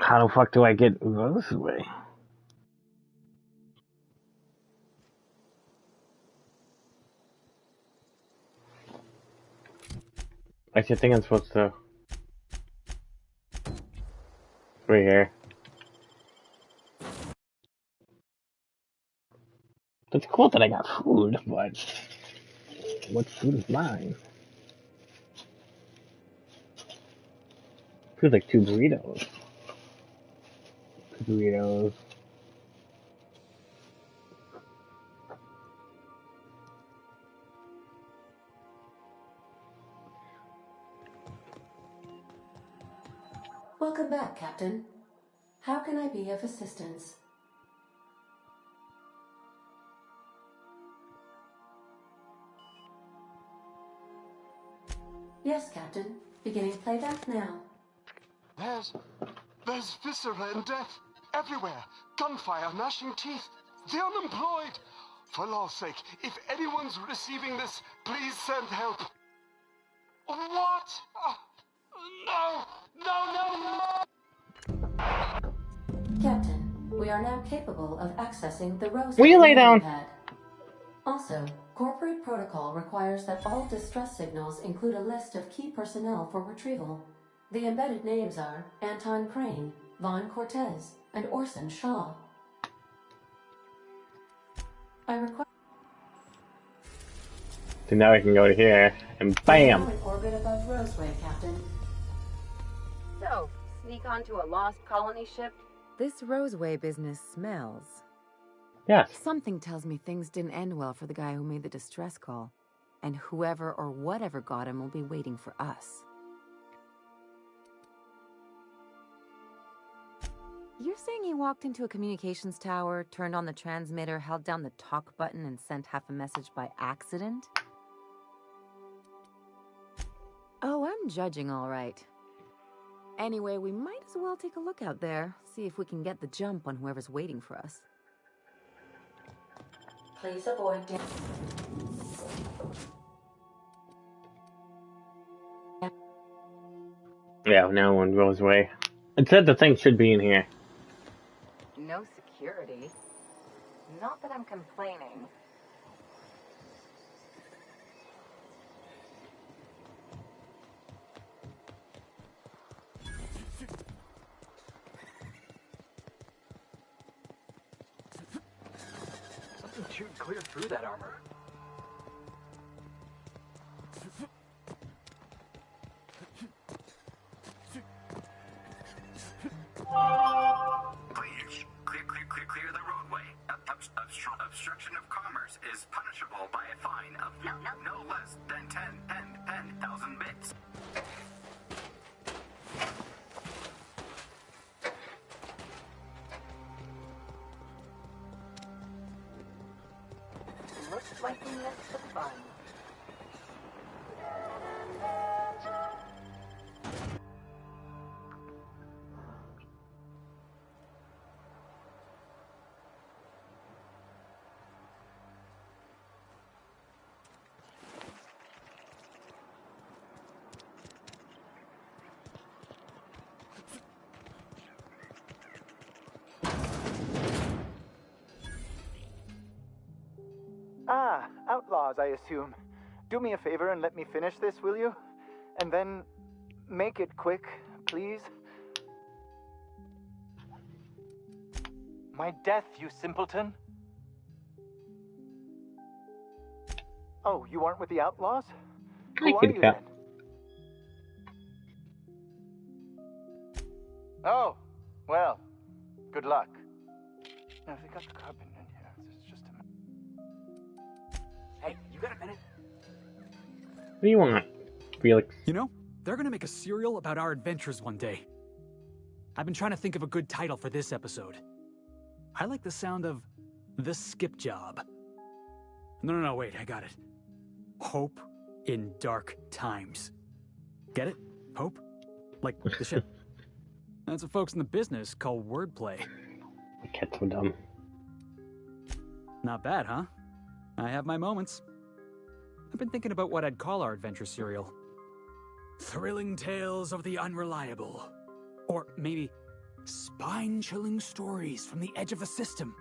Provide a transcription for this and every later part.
How the fuck do I get this way? I should think I'm supposed to. Right here. It's cool that I got food, but what food is mine? Feels like two burritos. Two burritos. Welcome back, Captain. How can I be of assistance? Yes, Captain. Beginning playback now. There's viscera and death everywhere. Gunfire, gnashing teeth. The unemployed. For law's sake, if anyone's receiving this, please send help. What? No! Captain, we are now capable of accessing the Roseway Will you lay down? pad. Also, corporate protocol requires that all distress signals include a list of key personnel for retrieval. The embedded names are Anton Crane, Vaughn Cortez, and Orson Shaw. I require. So now I can go to here, and bam! In orbit above Roseway, Captain. So, sneak onto a lost colony ship? This Roseway business smells. Yes. Something tells me things didn't end well for the guy who made the distress call. And whoever or whatever got him will be waiting for us. You're saying he walked into a communications tower, turned on the transmitter, held down the talk button, and sent half a message by accident? Oh, I'm judging all right. Anyway, we might as well take a look out there, see if we can get the jump on whoever's waiting for us. Please avoid Yeah, now one goes away. It said the thing should be in here. No security. Not that I'm complaining. Something chewed clear through that armor. Please, clear the roadway. Obstruction of commerce is punishable by a fine of no less than 10,000 bits. Looks like we missed the fun. Ah, outlaws, I assume. Do me a favor and let me finish this, will you? And then make it quick, please. My death, you simpleton. Oh, you aren't with the outlaws? Who are you then? Oh, well, good luck. Now, if they got the carbon in here, it's just a... Hey, you got a minute? What do you want, Felix? You know, they're gonna make a serial about our adventures one day. I've been trying to think of a good title for this episode. I like the sound of The Skip Job. No, wait, I got it. Hope in Dark Times. Get it? Hope? Like the ship. That's what folks in the business call wordplay. The cat's so dumb. Not bad, huh? I have my moments. I've been thinking about what I'd call our adventure serial. Thrilling Tales of the Unreliable. Or maybe Spine-chilling stories from the edge of the system.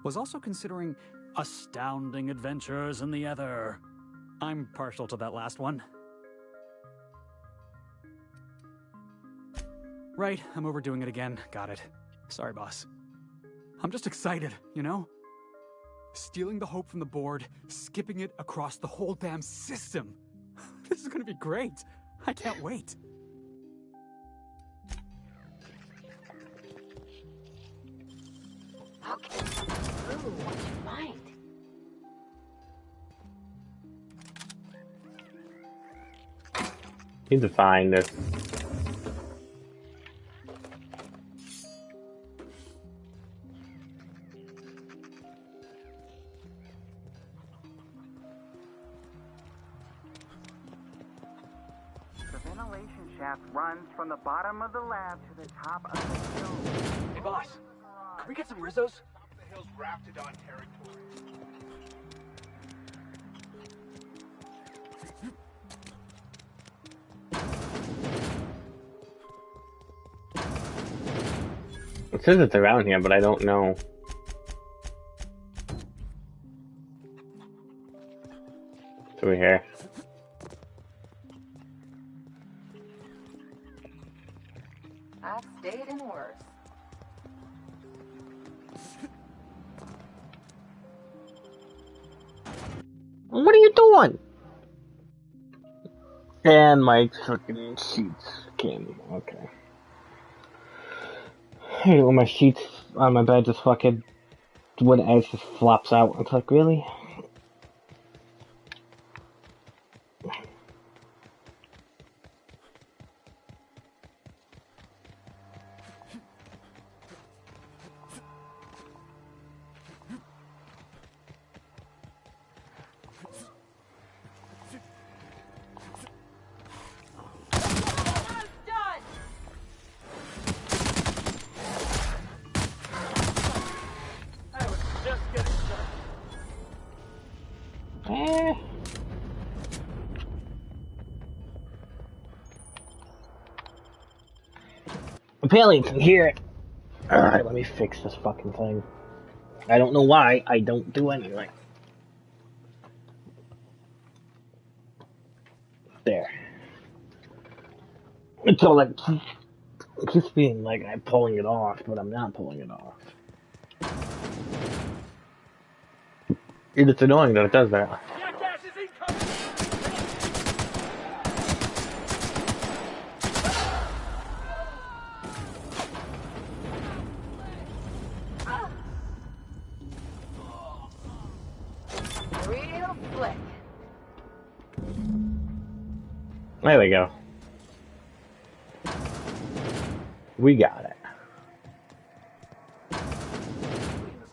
Was also considering astounding adventures in the ether. I'm partial to that last one. Right, I'm overdoing it again. Got it. Sorry, boss. I'm just excited, you know? Stealing the hope from the board, skipping it across the whole damn system. This is gonna be great. I can't wait. Okay. Ooh, what'd you find? Need to find this. The ventilation shaft runs from the bottom of the lab to the top of the hill. Hey, boss. Can we get some Rizzos? The hill's Raptidon territory. It says it's around here, but I don't know. Through here. I've stayed in worse. What are you doing? And my freaking sheets came. Okay. I hate when my sheets on my bed just fucking, when the edge just flops out. It's like, really? Apparently it's in here. Alright, let me fix this fucking thing. I don't know why I don't do anything. There. It's all like, it's just being like I'm pulling it off, but I'm not pulling it off. It's annoying that it does that. Real slick. There we go. We got it. This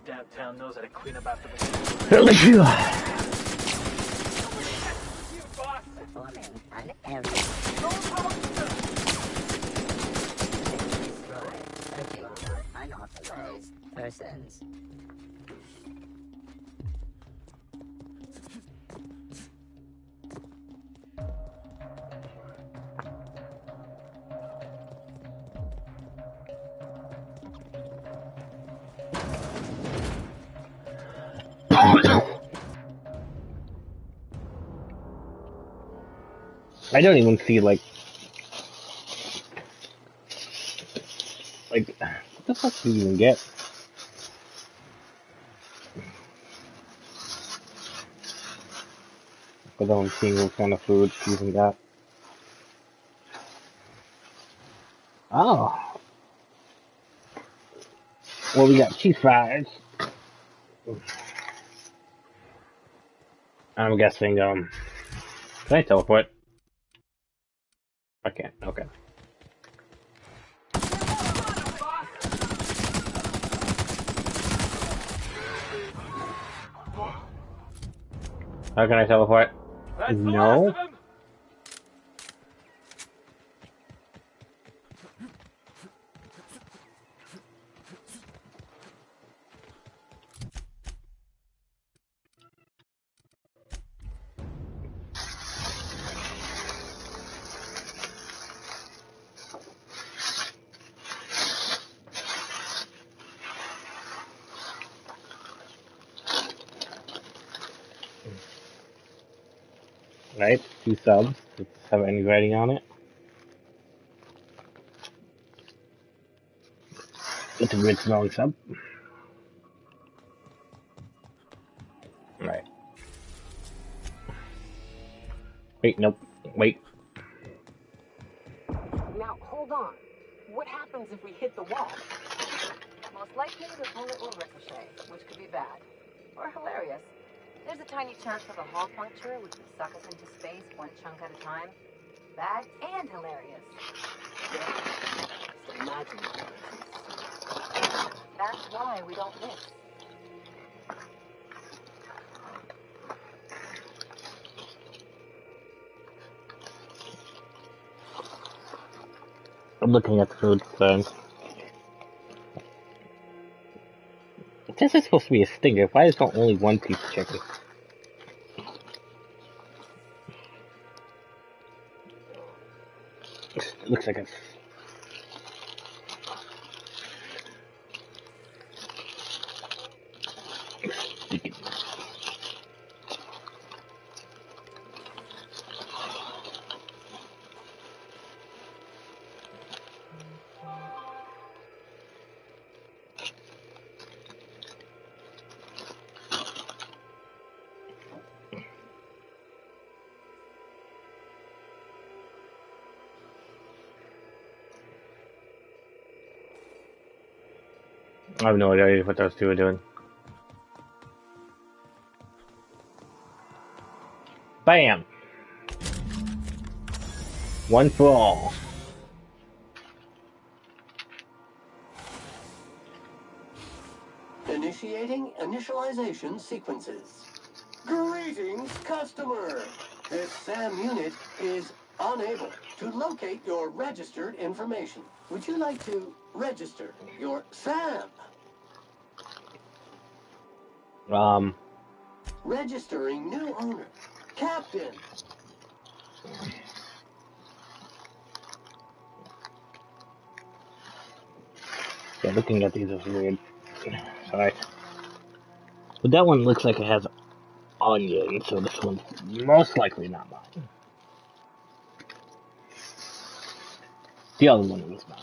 damn town knows how to clean up after the Forming an area. Searching for unauthorized persons. I don't even see like what the fuck do you even get? I don't see what kind of food you even got. Oh. Well, we got cheese fries. I'm guessing, can I teleport? I can't, okay. How can I teleport? No? Right? 2 subs. Does this have any writing on it? It's a weird smelling sub. Right. Wait, nope. Wait. Now, hold on. What happens if we hit the wall? Most likely the bullet will ricochet, which could be bad. Or hilarious. There's a tiny chance of a hole puncture, which would suck us into space one chunk at a time. Bad and hilarious. Just imagine it. That's why we don't miss. I'm looking at the food signs. This is supposed to be a stinger. Why is there only 1 piece of chicken? It looks like a... I have no idea what those two are doing. Bam! 1 for all. Initiating initialization sequences. Greetings, customer! This SAM unit is unable to locate your registered information. Would you like to register your SAM? Registering new owner. Captain. Yeah, looking at these is weird. Sorry. But that one looks like it has onion, so this one's most likely not mine. The other one was mine.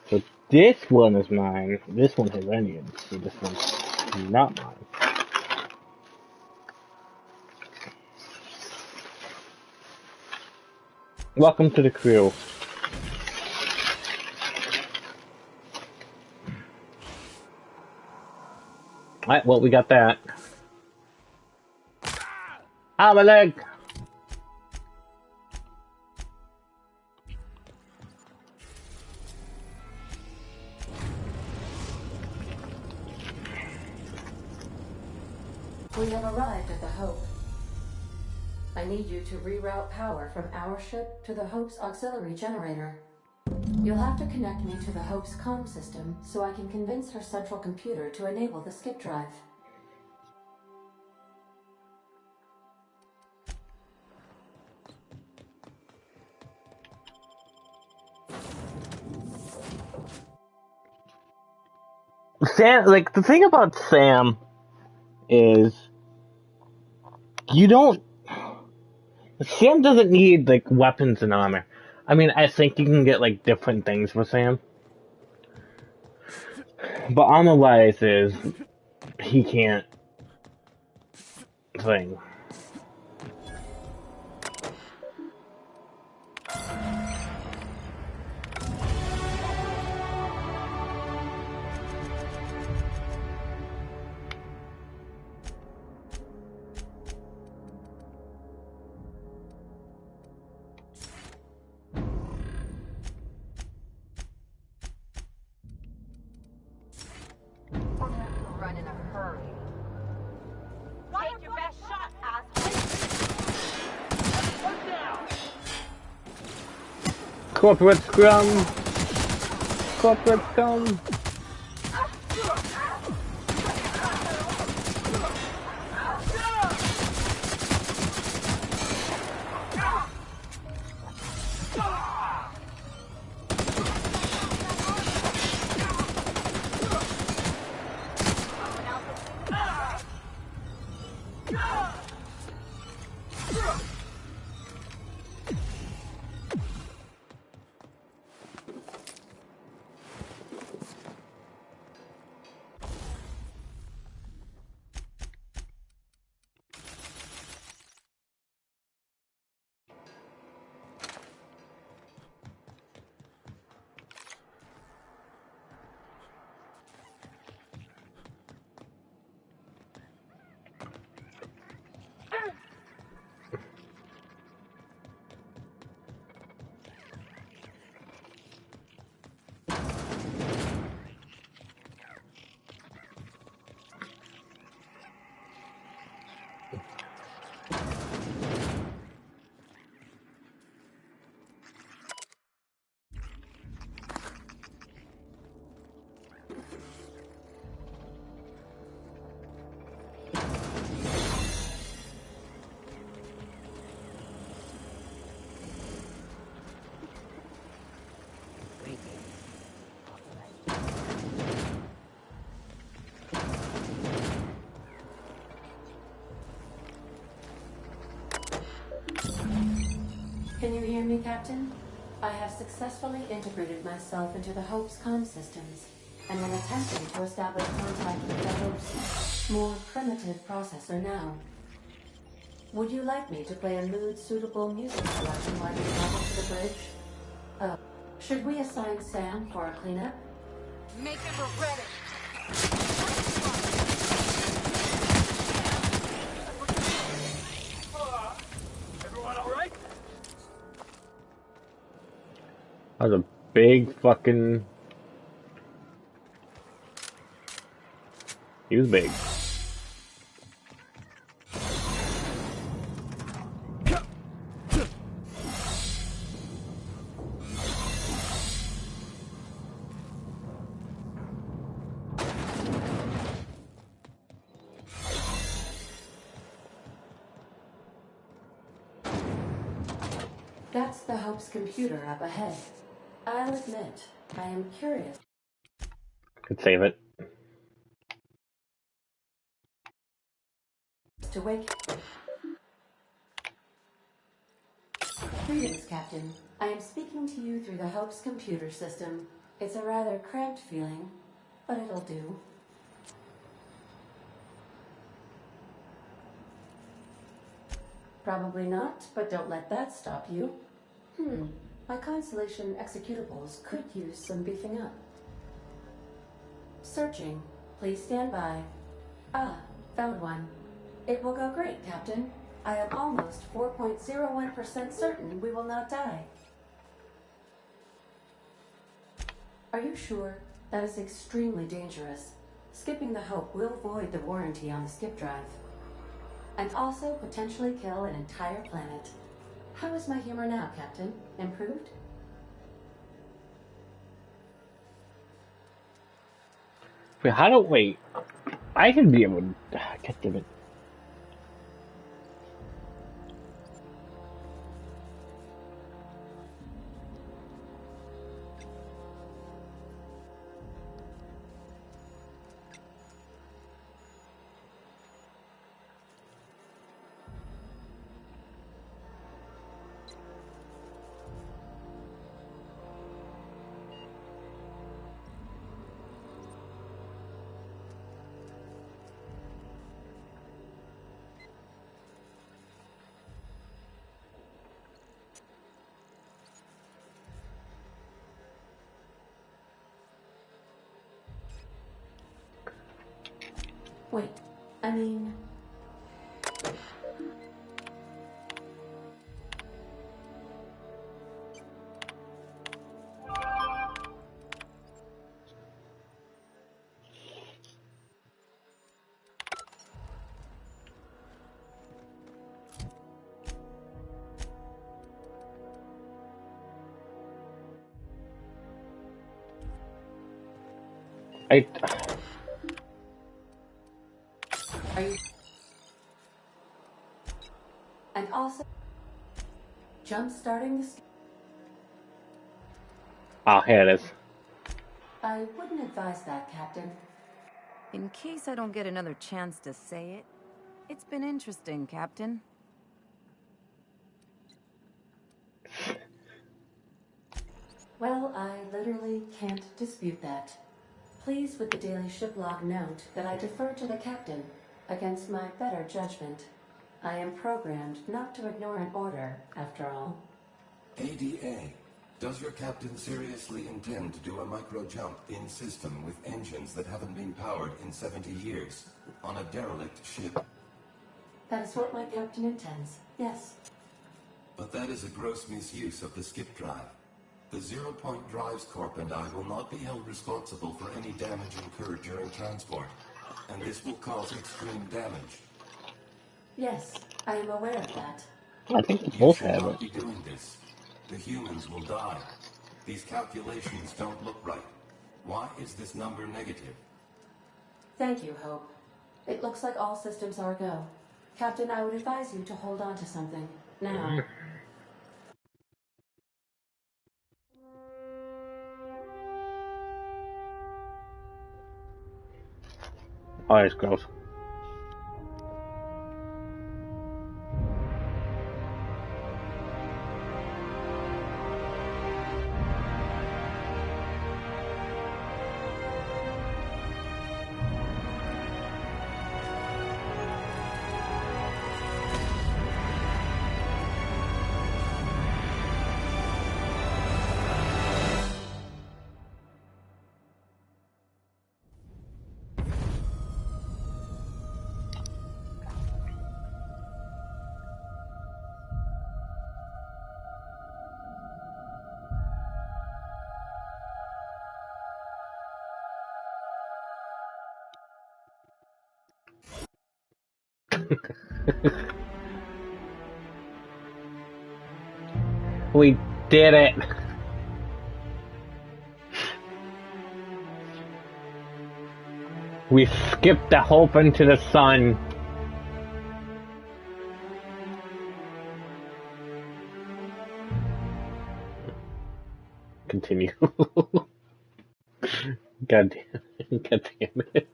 So this one is mine. This one has onions, so this one's not mine. Welcome to the crew. Alright, well, we got that. Ah, my leg! We have arrived at the Hope. I need you to reroute power from our ship to the Hope's auxiliary generator. You'll have to connect me to the Hope's comm system so I can convince her central computer to enable the skip drive. Sam, like, the thing about Sam is Sam doesn't need, like, weapons and armor. I mean, I think you can get, like, different things for Sam. But armor-wise is, he can't thing. Run in a hurry. Take your best shot, asshole. One down. Corporate scrum. Corporate scum. Can you hear me, Captain? I have successfully integrated myself into the Hope's comm systems, and am attempting to establish contact with the Hope's more primitive processor now. Would you like me to play a mood-suitable music selection while you travel to the bridge? Oh, should we assign Sam for a cleanup? Make it ready. Everyone all right? That was a big fucking... He was big. That's the Hope's computer up ahead. I'll admit, I am curious. Could save it. To wake. Greetings, Captain. I am speaking to you through the Hope's computer system. It's a rather cramped feeling, but it'll do. Probably not, but don't let that stop you. My Constellation executables could use some beefing up. Searching. Please stand by. Ah, found one. It will go great, Captain. I am almost 4.01% certain we will not die. Are you sure? That is extremely dangerous. Skipping the Hope will void the warranty on the skip drive. And also potentially kill an entire planet. How is my humor now, Captain? Improved? Wait, how do... Wait. I should be able to... God damn it. Wait, I mean... Are you... And also... Jump-starting the... Oh, here it is. I wouldn't advise that, Captain. In case I don't get another chance to say it, it's been interesting, Captain. Well, I literally can't dispute that. Please with the daily ship log note that I defer to the captain against my better judgment. I am programmed not to ignore an order, after all. ADA, does your captain seriously intend to do a micro-jump in system with engines that haven't been powered in 70 years on a derelict ship? That is what my captain intends, yes. But that is a gross misuse of the skip drive. The Zero Point Drives Corp and I will not be held responsible for any damage incurred during transport, and this will cause extreme damage. Yes, I am aware of that. I think we both You have should it. not be doing this. The humans will die. These calculations don't look right. Why is this number negative? Thank you, Hope. It looks like all systems are go. Captain, I would advise you to hold on to something. Now. Oh, it's gross. We did it! We skipped the Hope into the sun. Continue. God damn it.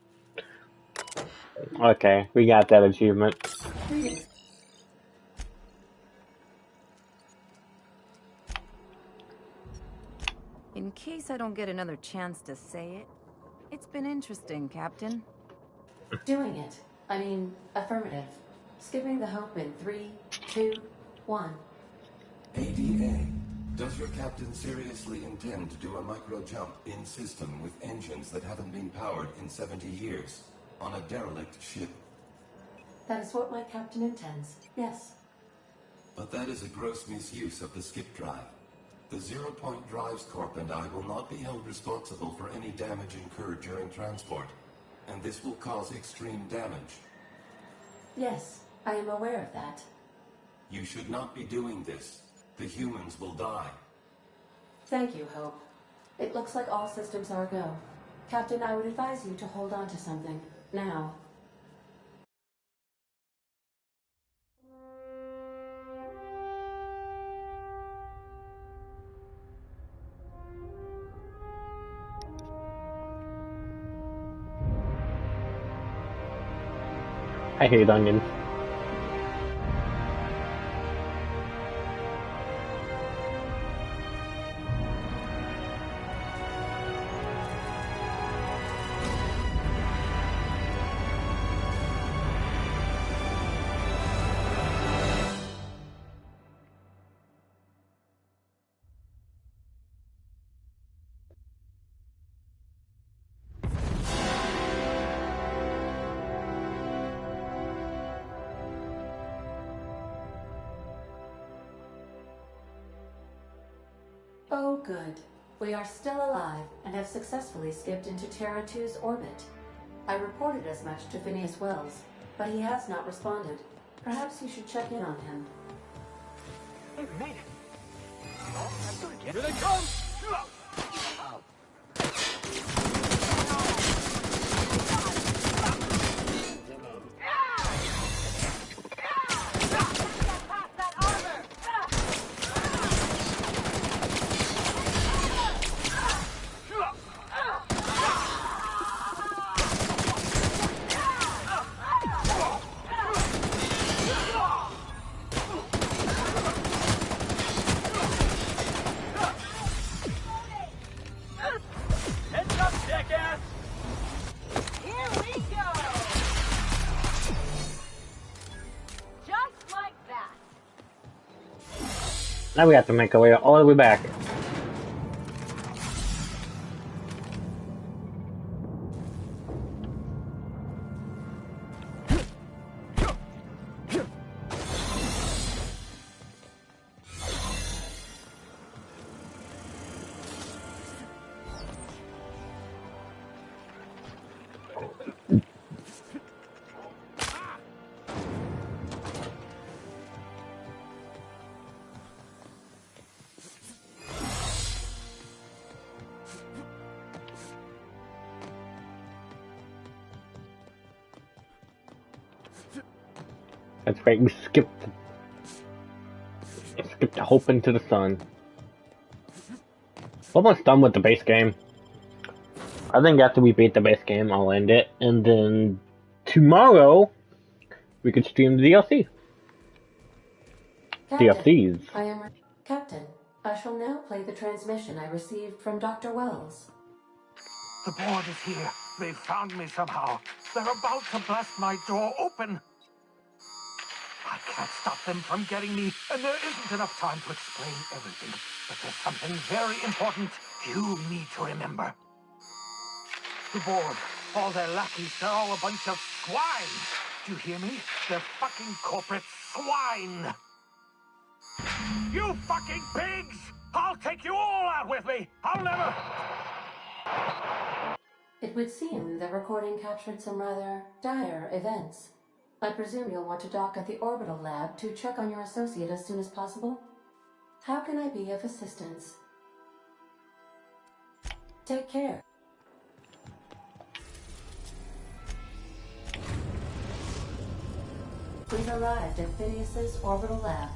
Okay, we got that achievement. In case I don't get another chance to say it, it's been interesting, Captain. Doing it. I mean, affirmative. Skipping the Hope in 3, 2, 1. ADA, does your captain seriously intend to do a micro-jump in system with engines that haven't been powered in 70 years on a derelict ship? That is what my captain intends, yes. But that is a gross misuse of the skip drive. The Zero Point Drives Corp and I will not be held responsible for any damage incurred during transport, and this will cause extreme damage. Yes, I am aware of that. You should not be doing this. The humans will die. Thank you, Hope. It looks like all systems are go. Captain, I would advise you to hold on to something. Now. I hate onions. Oh, good. We are still alive and have successfully skipped into Terra 2's orbit. I reported as much to Phineas Wells, but he has not responded. Perhaps you should check in on him. Hey, we made it. Oh, that's good again. Here they come! Oh. Now we have to make our way all the way back. That's right, we skipped Hope into the Sun. Almost done with the base game. I think after we beat the base game, I'll end it, and then tomorrow we could stream the DLC. DLCs. Captain, I shall now play the transmission I received from Dr. Wells. The board is here. They've found me somehow. They're about to blast my door open. I can't stop them from getting me, and there isn't enough time to explain everything. But there's something very important you need to remember. The board, all their lackeys, they're all a bunch of swine. Do you hear me? They're fucking corporate swine. You fucking pigs! I'll take you all out with me! I'll never... It would seem the recording captured some rather dire events. I presume you'll want to dock at the orbital lab to check on your associate as soon as possible? How can I be of assistance? Take care. We've arrived at Phineas's orbital lab.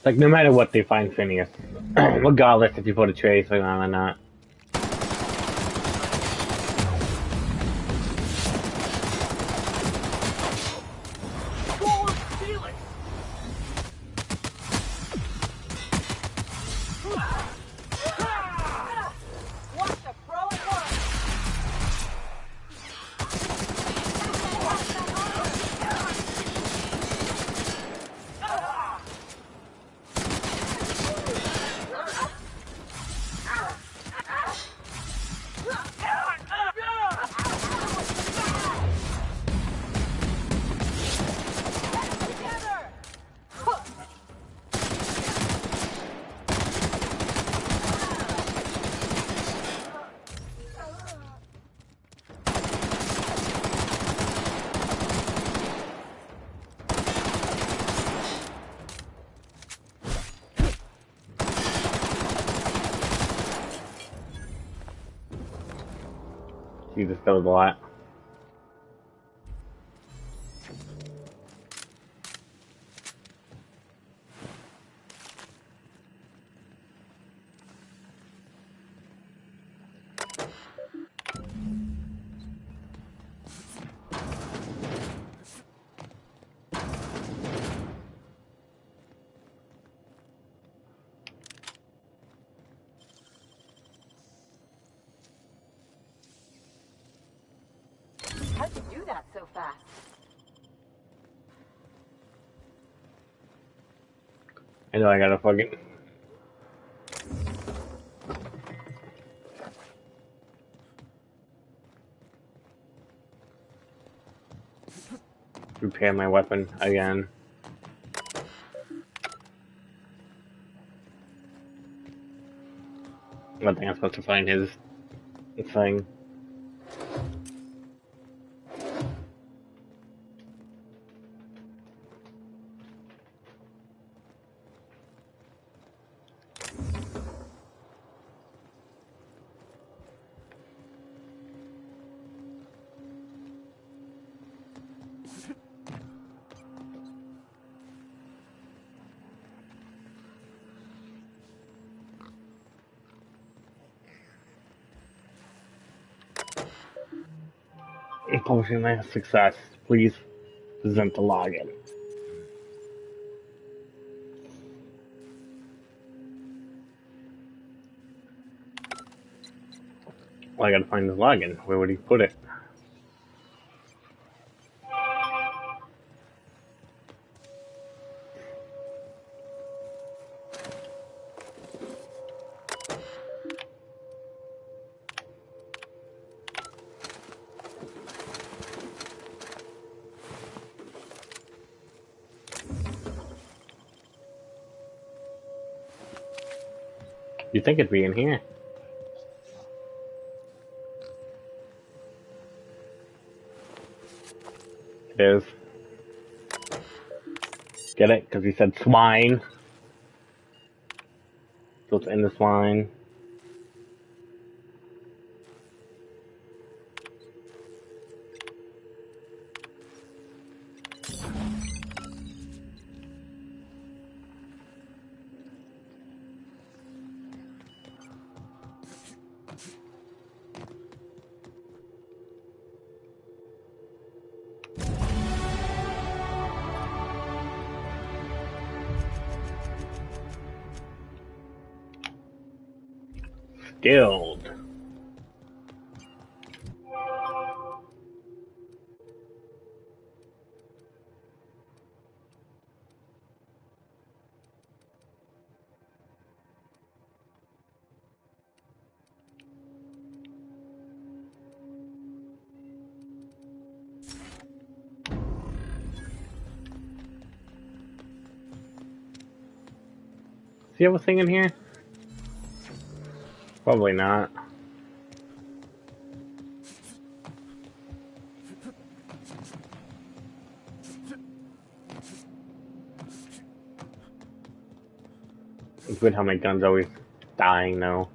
Like, no matter what, they find Phineas. Regardless if you put a trace on or not. Jesus, that was a lot. How'd you do that so fast? I know I gotta fucking... repair my weapon again. I think I'm supposed to find his thing. Posting my success. Please present the login. Well, I gotta find his login. Where would he put it? You'd think it'd be in here. It is. Get it? Because he said swine. So it's in the swine. Skilled. Does he have a thing in here? Probably not. It's weird how my gun's always dying though.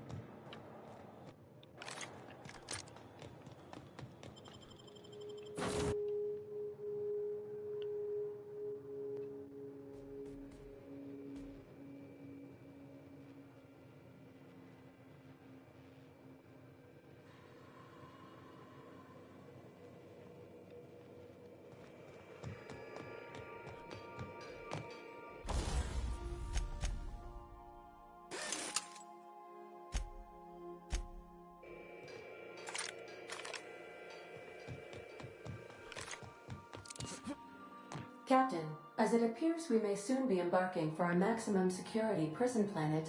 Captain, as it appears we may soon be embarking for a maximum security prison planet,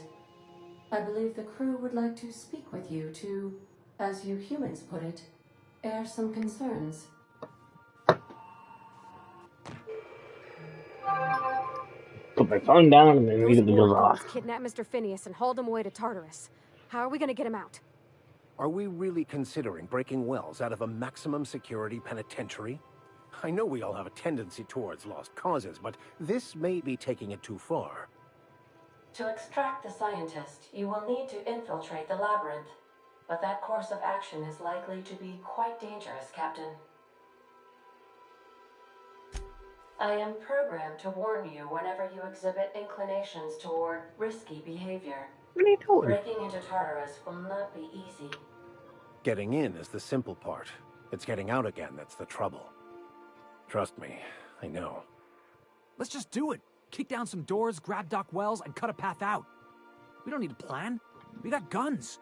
I believe the crew would like to speak with you to, as you humans put it, air some concerns. Put my phone down and then immediately goes Those off. kidnapped Mr. Phineas and hauled him away to Tartarus. How are we gonna get him out? Are we really considering breaking Wells out of a maximum security penitentiary? I know we all have a tendency towards lost causes, but this may be taking it too far. To extract the scientist, you will need to infiltrate the labyrinth, but that course of action is likely to be quite dangerous, Captain. I am programmed to warn you whenever you exhibit inclinations toward risky behavior. What are you doing? Breaking into Tartarus will not be easy. Getting in is the simple part. It's getting out again that's the trouble. Trust me, I know. Let's just do it. Kick down some doors, grab Doc Wells, and cut a path out. We don't need a plan. We got guns.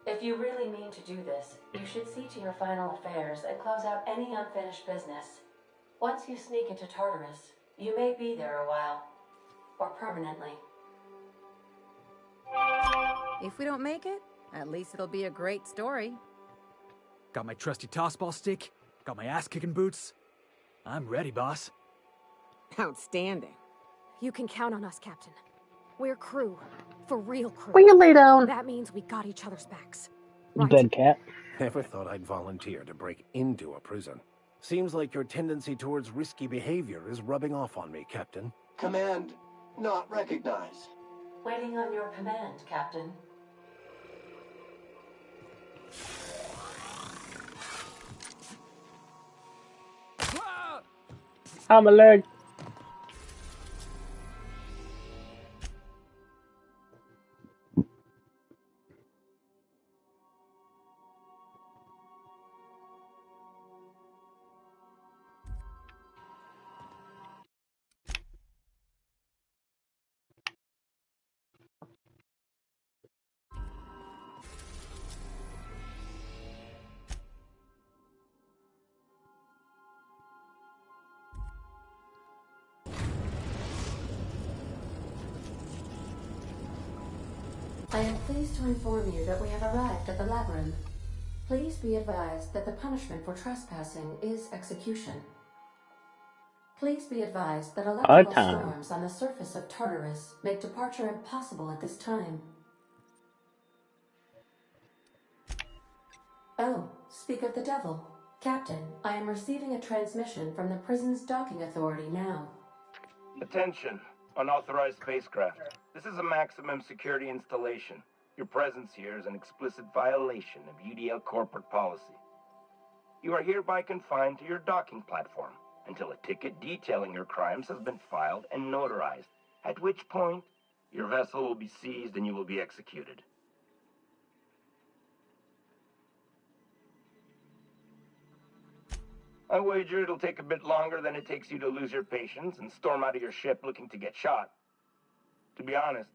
If you really mean to do this, you should see to your final affairs and close out any unfinished business. Once you sneak into Tartarus, you may be there a while. Or permanently. If we don't make it, at least it'll be a great story. Got my trusty tossball stick. Got my ass-kicking boots. I'm ready, boss. Outstanding. You can count on us, Captain. We're crew. For real crew. Will you lay down? That means we got each other's backs. You dead cat. Never thought I'd volunteer to break into a prison. Seems like your tendency towards risky behavior is rubbing off on me, Captain. Command not recognized. Waiting on your command, Captain. I'm a leg. I am pleased to inform you that we have arrived at the labyrinth. Please be advised that the punishment for trespassing is execution. Please be advised that electrical storms on the surface of Tartarus make departure impossible at this time. Oh, speak of the devil. Captain, I am receiving a transmission from the prison's docking authority now. Attention, unauthorized spacecraft. This is a maximum security installation. Your presence here is an explicit violation of UDL corporate policy. You are hereby confined to your docking platform until a ticket detailing your crimes has been filed and notarized, at which point your vessel will be seized and you will be executed. I wager it'll take a bit longer than it takes you to lose your patience and storm out of your ship looking to get shot. To be honest,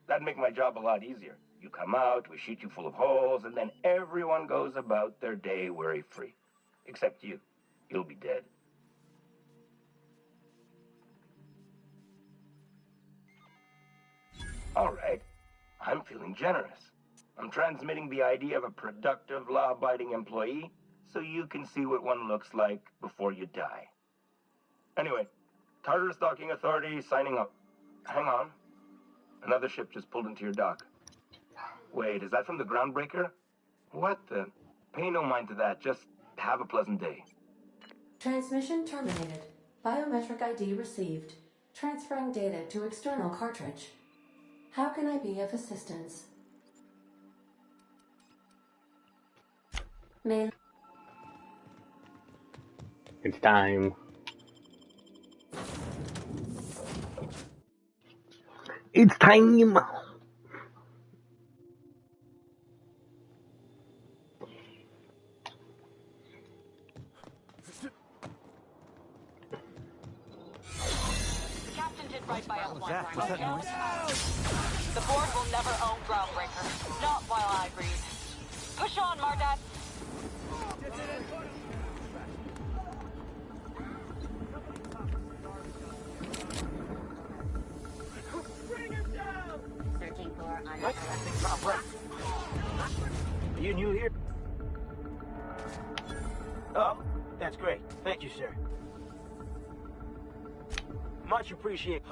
that'd make my job a lot easier. You come out, we shoot you full of holes, and then everyone goes about their day worry-free. Except you. You'll be dead. Alright, I'm feeling generous. I'm transmitting the idea of a productive, law-abiding employee so you can see what one looks like before you die. Anyway, Tartarus Docking Authority signing up. Hang on. Another ship just pulled into your dock. Wait, is that from the Groundbreaker? What the? Pay no mind to that, just have a pleasant day. Transmission terminated. Biometric ID received. Transferring data to external cartridge. How can I be of assistance? May... It's time. It's time! Right by us once. Was that noise? The board will never own Groundbreaker. Not while I breathe. Push on, Mardat. Searching for unauthorized. Are you new here? Oh, that's great. Thank you, sir. Much appreciated.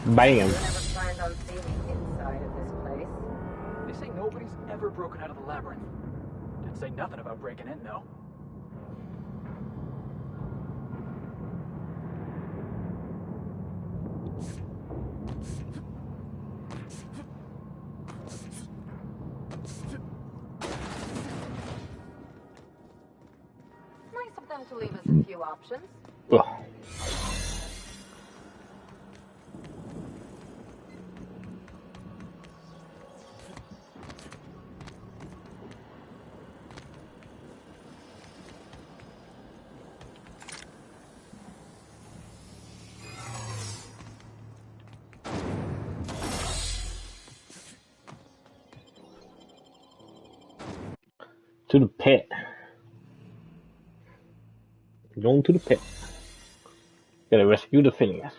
Bam. Planned on seeing the inside of this place. They say nobody's ever broken out of the labyrinth. Didn't say nothing about breaking in, though. Nice of them to leave us a few options. Ugh. To the pit. Going to the pit. Gotta rescue the Phineas.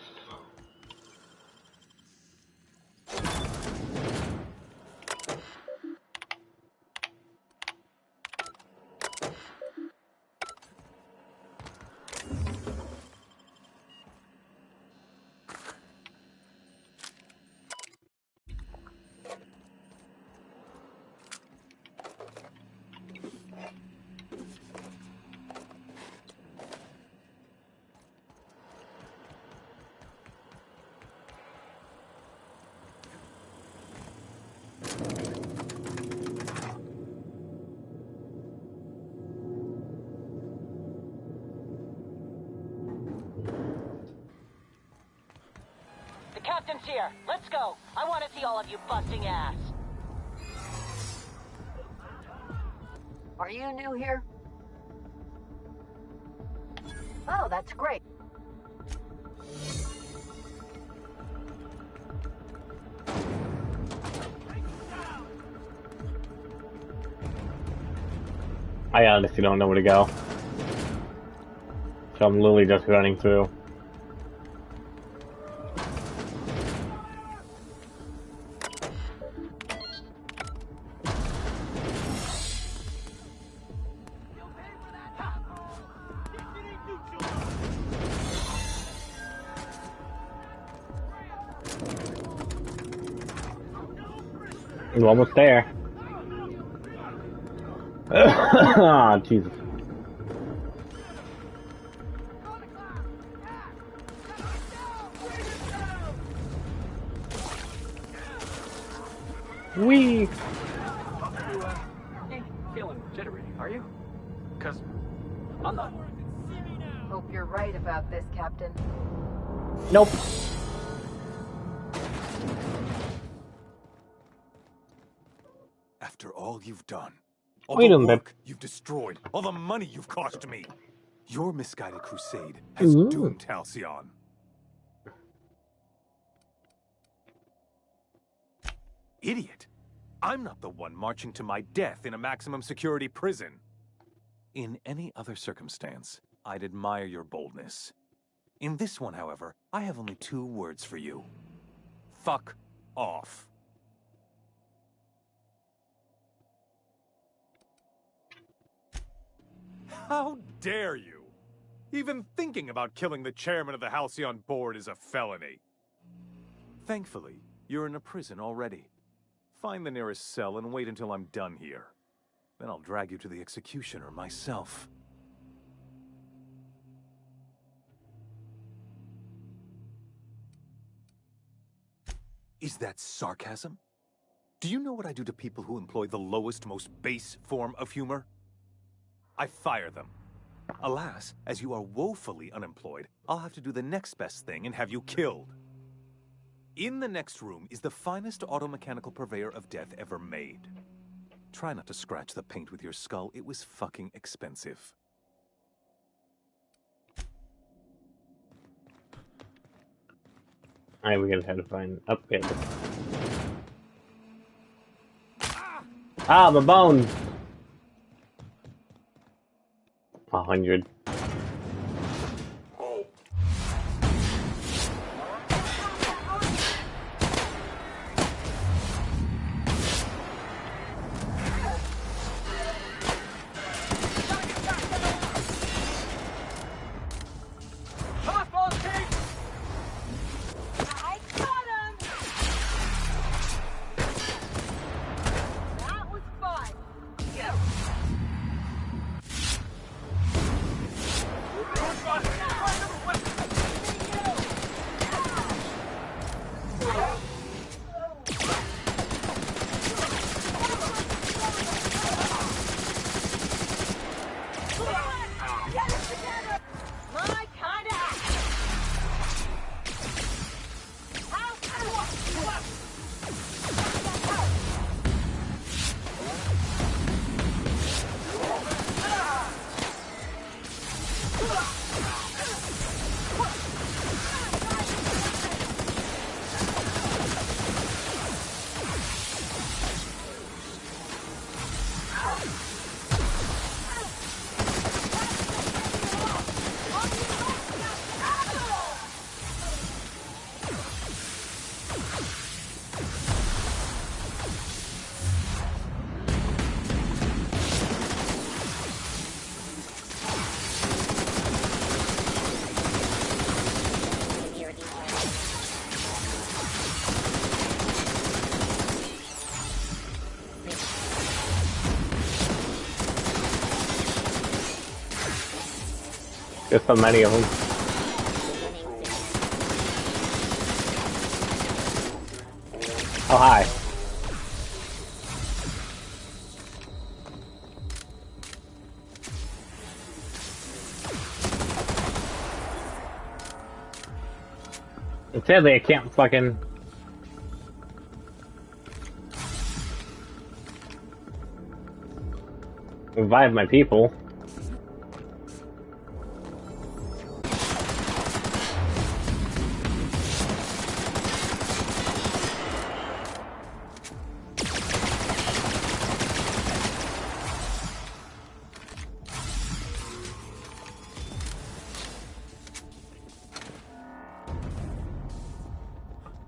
Captain's here. Let's go. I want to see all of you busting ass. Are you new here? Oh, that's great. I honestly don't know where to go. So I'm literally just running through. We're almost there. Ah, Jesus. Wee! Ain't feeling jittery, are you? 'Cause I'm not. Hope you're right about this, Captain. Nope. After all you've done, all Wait the a minute. work you've destroyed, all the money you've cost me, your misguided crusade has doomed Halcyon. Idiot! I'm not the one marching to my death in a maximum security prison. In any other circumstance, I'd admire your boldness. In this one, however, I have only 2 words for you. Fuck off. How dare you? Even thinking about killing the chairman of the Halcyon board is a felony. Thankfully, you're in a prison already. Find the nearest cell and wait until I'm done here. Then I'll drag you to the executioner myself. Is that sarcasm? Do you know what I do to people who employ the lowest, most base form of humor? I fire them. Alas, as you are woefully unemployed, I'll have to do the next best thing and have you killed. In the next room is the finest automechanical purveyor of death ever made. Try not to scratch the paint with your skull, it was fucking expensive. Alright, we gotta have to find up here. Ah, my bones! 100. There's so many of them. Oh, hi. And sadly, I can't fucking... revive my people.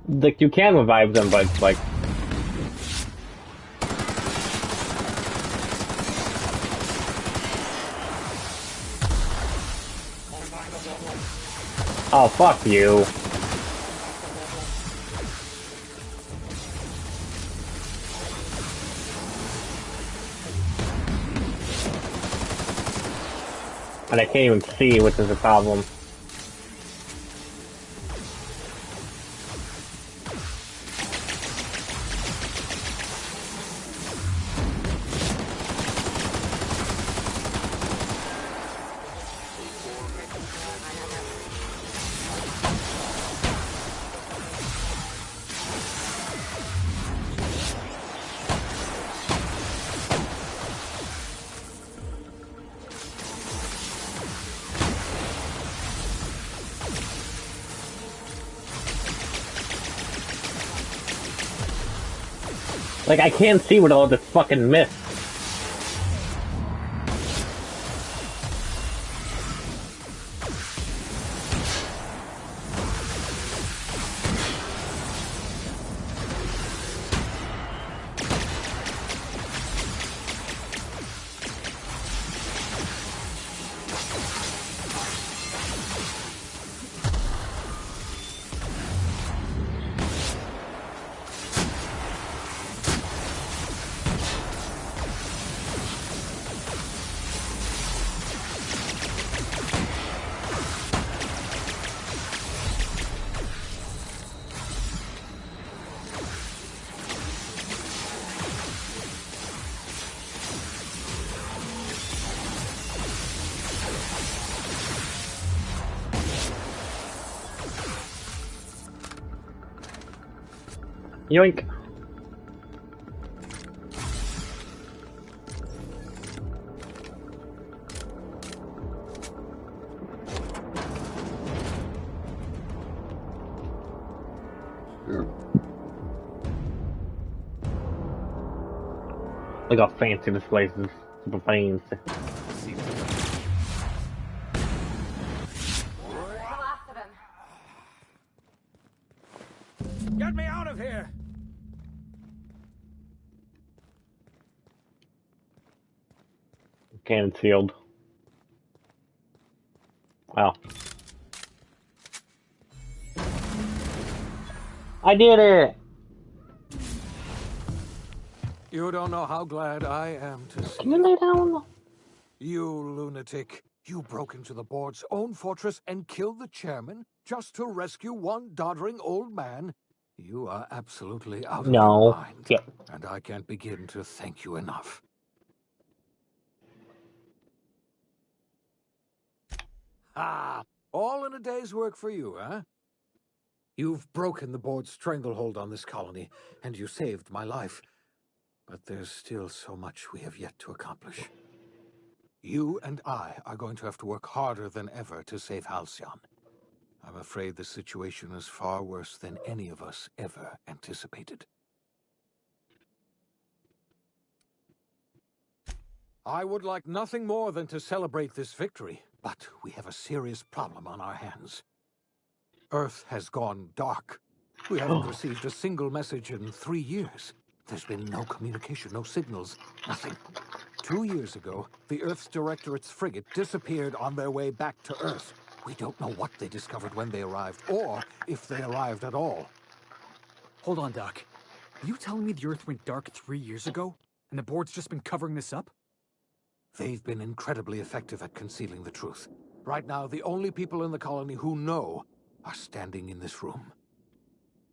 Like, you can revive them, but, like... Oh, fuck you. And I can't even see, which is a problem. Like, I can't see with all this fucking mist. Yoink. Look how fancy this place is. Super fancy. Get me out of here! Cannon sealed. Wow. I did it! You don't know how glad I am to see Can you lay down? you, lunatic. You broke into the board's own fortress and killed the chairman just to rescue one doddering old man. You are absolutely out of your mind. Yeah. And I can't begin to thank you enough. Ah, all in a day's work for you, huh? You've broken the board's stranglehold on this colony, and you saved my life. But there's still so much we have yet to accomplish. You and I are going to have to work harder than ever to save Halcyon. I'm afraid the situation is far worse than any of us ever anticipated. I would like nothing more than to celebrate this victory, but we have a serious problem on our hands. Earth has gone dark. We haven't received a single message in 3 years. There's been no communication, no signals, nothing. 2 years ago, the Earth's Directorate's frigate disappeared on their way back to Earth. We don't know what they discovered when they arrived, or if they arrived at all. Hold on, Doc. Are you telling me the Earth went dark 3 years ago, and the board's just been covering this up? They've been incredibly effective at concealing the truth. Right now, the only people in the colony who know are standing in this room.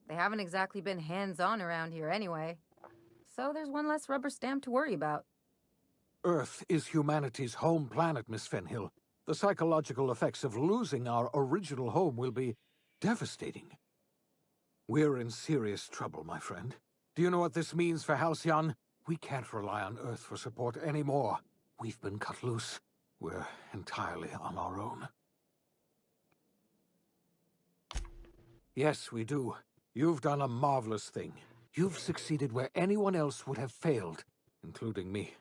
They haven't exactly been hands-on around here anyway. So there's one less rubber stamp to worry about. Earth is humanity's home planet, Miss Fenhill. The psychological effects of losing our original home will be devastating. We're in serious trouble, my friend. Do you know what this means for Halcyon? We can't rely on Earth for support anymore. We've been cut loose. We're entirely on our own. Yes, we do. You've done a marvelous thing. You've succeeded where anyone else would have failed, including me.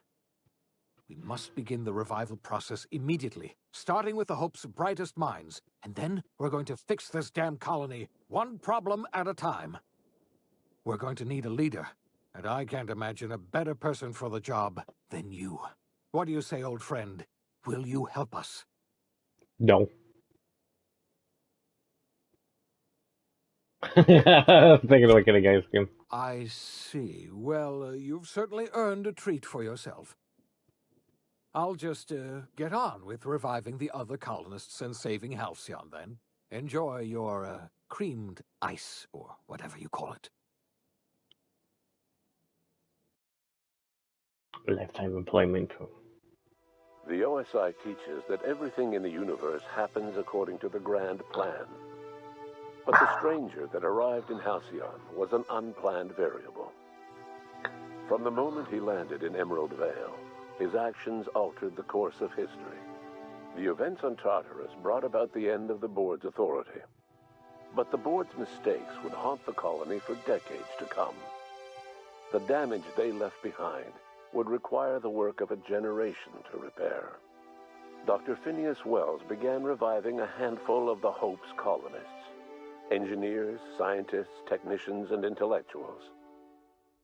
We must begin the revival process immediately, starting with the Hope's brightest minds. And then we're going to fix this damn colony, one problem at a time. We're going to need a leader, and I can't imagine a better person for the job than you. What do you say, old friend? Will you help us? No. Thinking about getting ice cream. I see. Well, you've certainly earned a treat for yourself. I'll just get on with reviving the other colonists and saving Halcyon, then. Enjoy your creamed ice, or whatever you call it. Lifetime employment. The OSI teaches that everything in the universe happens according to the grand plan. But the stranger that arrived in Halcyon was an unplanned variable. From the moment he landed in Emerald Vale, his actions altered the course of history. The events on Tartarus brought about the end of the board's authority. But the board's mistakes would haunt the colony for decades to come. The damage they left behind would require the work of a generation to repair. Dr. Phineas Wells began reviving a handful of the Hope's colonists. Engineers, scientists, technicians, and intellectuals.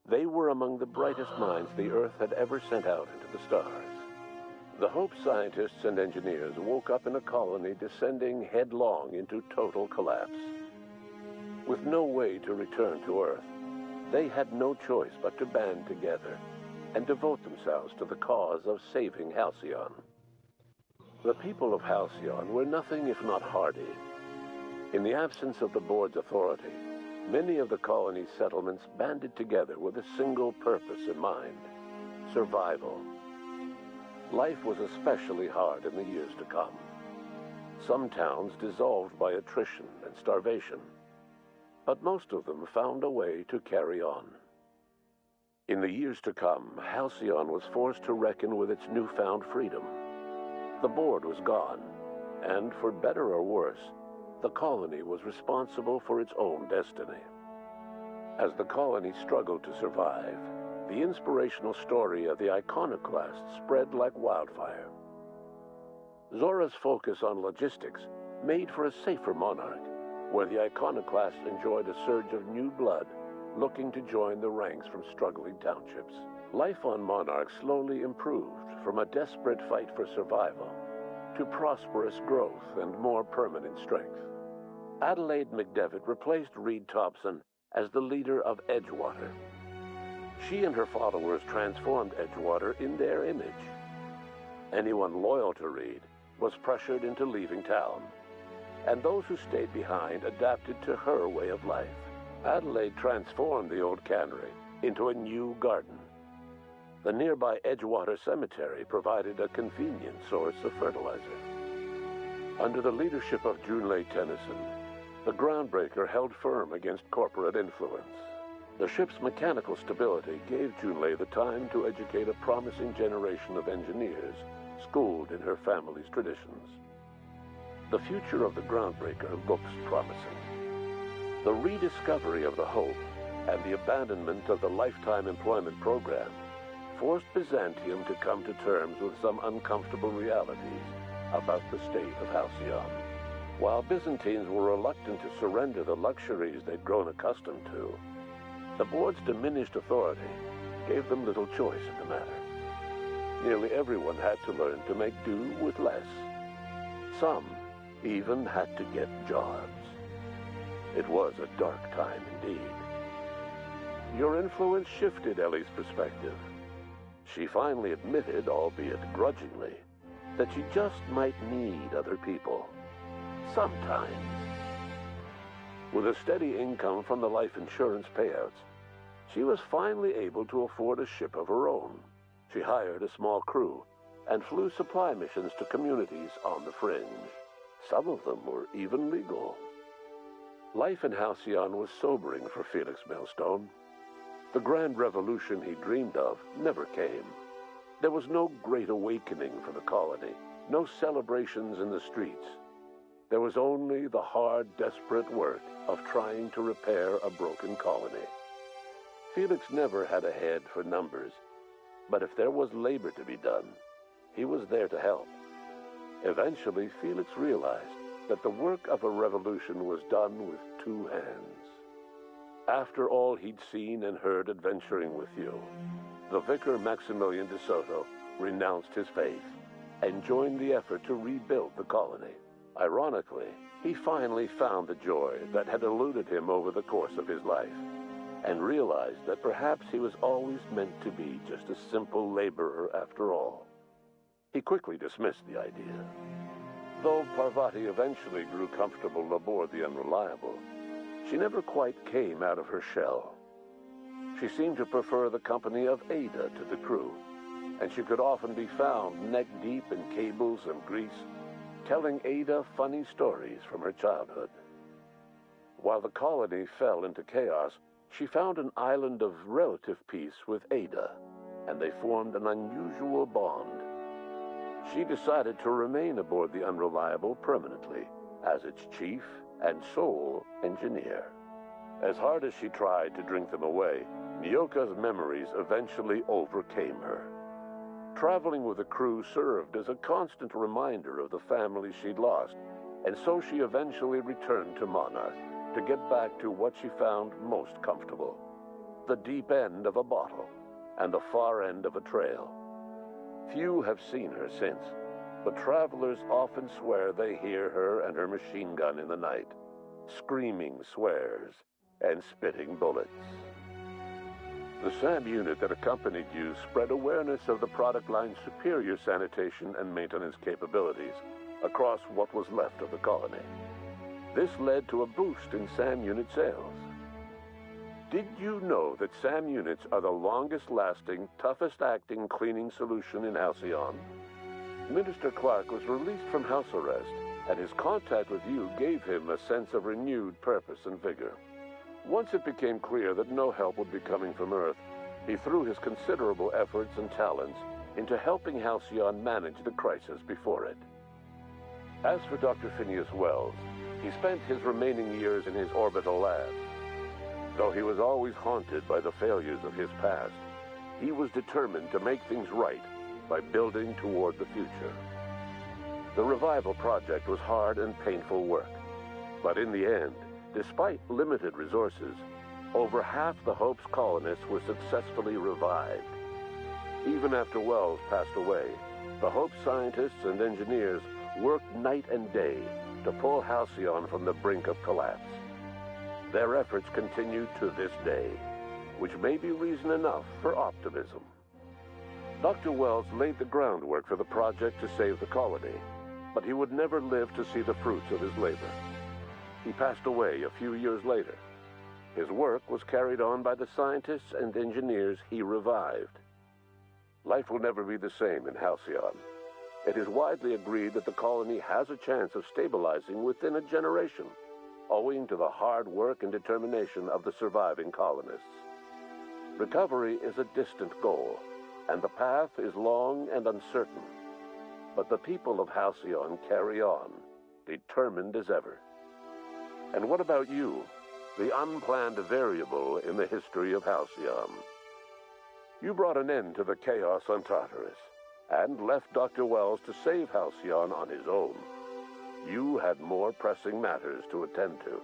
They were among the brightest minds the Earth had ever sent out into the stars. The Hope scientists and engineers woke up in a colony descending headlong into total collapse. With no way to return to Earth, they had no choice but to band together and devote themselves to the cause of saving Halcyon. The people of Halcyon were nothing if not hardy. In the absence of the board's authority, many of the colony's settlements banded together with a single purpose in mind: survival. Life was especially hard in the years to come. Some towns dissolved by attrition and starvation, but most of them found a way to carry on. In the years to come, Halcyon was forced to reckon with its newfound freedom. The board was gone, and for better or worse, the colony was responsible for its own destiny. As the colony struggled to survive, the inspirational story of the Iconoclast spread like wildfire. Zora's focus on logistics made for a safer monarch, where the Iconoclasts enjoyed a surge of new blood looking to join the ranks from struggling townships. Life on Monarch slowly improved from a desperate fight for survival to prosperous growth and more permanent strength. Adelaide McDevitt replaced Reed Thompson as the leader of Edgewater. She and her followers transformed Edgewater in their image. Anyone loyal to Reed was pressured into leaving town, and those who stayed behind adapted to her way of life. Adelaide transformed the old cannery into a new garden. The nearby Edgewater Cemetery provided a convenient source of fertilizer. Under the leadership of Junlei Tennyson, the Groundbreaker held firm against corporate influence. The ship's mechanical stability gave Junlei the time to educate a promising generation of engineers schooled in her family's traditions. The future of the Groundbreaker looks promising. The rediscovery of the Hope and the abandonment of the Lifetime Employment Program forced Byzantium to come to terms with some uncomfortable realities about the state of Halcyon. While Byzantines were reluctant to surrender the luxuries they'd grown accustomed to, the board's diminished authority gave them little choice in the matter. Nearly everyone had to learn to make do with less. Some even had to get jobs. It was a dark time indeed. Your influence shifted Ellie's perspective. She finally admitted, albeit grudgingly, that she just might need other people. Sometimes. With a steady income from the life insurance payouts, she was finally able to afford a ship of her own. She hired a small crew and flew supply missions to communities on the fringe. Some of them were even legal. Life in Halcyon was sobering for Felix Millstone. The grand revolution he dreamed of never came. There was no great awakening for the colony, no celebrations in the streets. There was only the hard, desperate work of trying to repair a broken colony. Felix never had a head for numbers, but if there was labor to be done, he was there to help. Eventually, Felix realized that the work of a revolution was done with two hands. After all he'd seen and heard adventuring with you, the vicar Maximilian de Soto renounced his faith and joined the effort to rebuild the colony. Ironically, he finally found the joy that had eluded him over the course of his life, and realized that perhaps he was always meant to be just a simple laborer after all. He quickly dismissed the idea. Though Parvati eventually grew comfortable aboard the Unreliable, she never quite came out of her shell. She seemed to prefer the company of Ada to the crew, and she could often be found neck-deep in cables and grease, telling Ada funny stories from her childhood. While the colony fell into chaos, she found an island of relative peace with Ada, and they formed an unusual bond. She decided to remain aboard the Unreliable permanently as its chief and sole engineer. As hard as she tried to drink them away, Nyoka's memories eventually overcame her. Traveling with the crew served as a constant reminder of the family she'd lost, and so she eventually returned to Monarch to get back to what she found most comfortable: the deep end of a bottle and the far end of a trail. Few have seen her since, but travelers often swear they hear her and her machine gun in the night, screaming swears and spitting bullets. The SAM unit that accompanied you spread awareness of the product line's superior sanitation and maintenance capabilities across what was left of the colony. This led to a boost in SAM unit sales. Did you know that SAM units are the longest-lasting, toughest-acting cleaning solution in Halcyon? Minister Clark was released from house arrest, and his contact with you gave him a sense of renewed purpose and vigor. Once it became clear that no help would be coming from Earth, he threw his considerable efforts and talents into helping Halcyon manage the crisis before it. As for Dr. Phineas Wells, he spent his remaining years in his orbital lab. Though he was always haunted by the failures of his past, he was determined to make things right by building toward the future. The revival project was hard and painful work, but in the end, despite limited resources, over half the Hope's colonists were successfully revived. Even after Wells passed away, the Hope scientists and engineers worked night and day to pull Halcyon from the brink of collapse. Their efforts continue to this day, which may be reason enough for optimism. Dr. Wells laid the groundwork for the project to save the colony, but he would never live to see the fruits of his labor. He passed away a few years later. His work was carried on by the scientists and engineers he revived. Life will never be the same in Halcyon. It is widely agreed that the colony has a chance of stabilizing within a generation, owing to the hard work and determination of the surviving colonists. Recovery is a distant goal, and the path is long and uncertain. But the people of Halcyon carry on, determined as ever. And what about you, the unplanned variable in the history of Halcyon? You brought an end to the chaos on Tartarus, and left Dr. Wells to save Halcyon on his own. You had more pressing matters to attend to.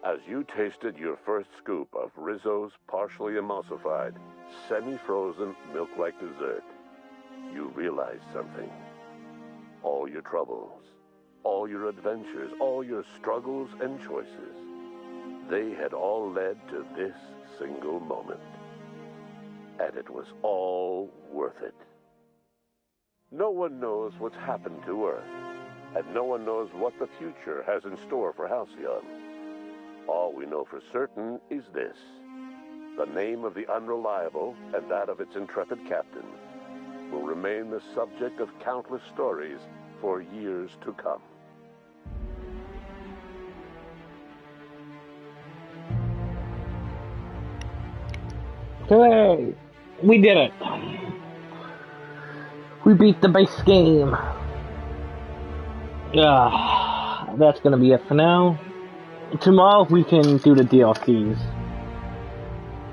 As you tasted your first scoop of Rizzo's partially emulsified, semi-frozen milk-like dessert, you realized something. All your troubles, all your adventures, all your struggles and choices, they had all led to this single moment. And it was all worth it. No one knows what's happened to Earth, and no one knows what the future has in store for Halcyon. All we know for certain is this: the name of the Unreliable and that of its intrepid captain will remain the subject of countless stories for years to come. Hooray! We did it! We beat the base game! That's gonna be it for now. Tomorrow we can do the DLCs.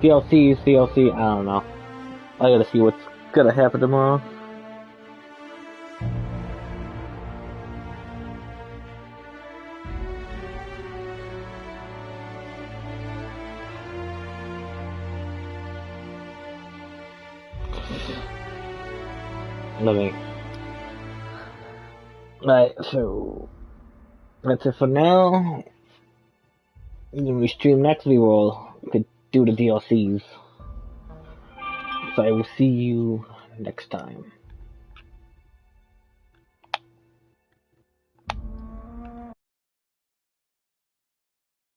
DLC, I don't know. I gotta see what's gonna happen tomorrow. living. Right, so that's it for now. When we stream next, we could do the DLCs. So I will see you next time.